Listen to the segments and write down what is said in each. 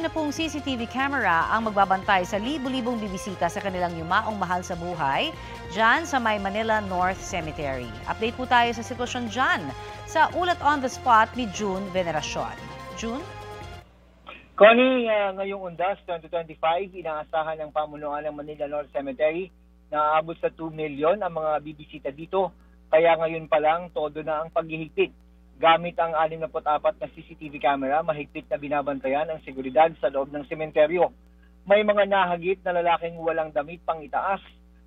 na pong CCTV camera ang magbabantay sa libu-libong bibisita sa kanilang yumaong mahal sa buhay dyan sa May Manila North Cemetery. Update po tayo sa sitwasyon dyan sa ulat on the spot ni June Veneracion. June? Connie, ngayong Undas 2025, inaasahan ng pamunuan ng Manila North Cemetery na aabot sa 2 million ang mga bibisita dito. Kaya ngayon pa lang, todo na ang paghihigpit. Gamit ang 64 na CCTV camera, mahigpit na binabantayan ang seguridad sa loob ng sementeryo. May mga nahagip na lalaking walang damit pang itaas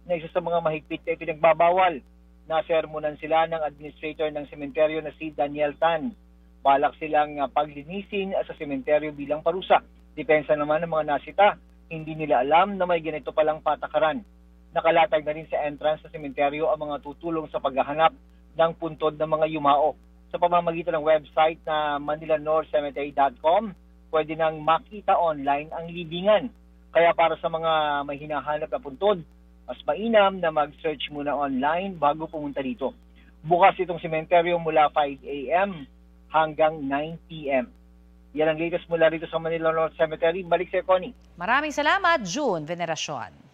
na isa sa mga mahigpit na ipinagbabawal. Nasermonan sila ng administrator ng sementeryo na si Daniel Tan. Balak silang paglinisin sa sementeryo bilang parusa. Depensa naman ng mga nasita, hindi nila alam na may ganito palang patakaran. Nakalatag na rin sa entrance sa sementeryo ang mga tutulong sa paghahanap ng puntod ng mga yumao. Sa pamamagitan ng website na manilanorthcemetery.com, pwede nang makita online ang libingan. Kaya para sa mga may hinahanap na puntod, mas mainam na mag-search muna online bago pumunta dito. Bukas itong sementeryo mula 5 a.m. hanggang 9 p.m. Yan ang latest mula rito sa Manila North Cemetery. Balik sa Connie. Maraming salamat, June Veneracion.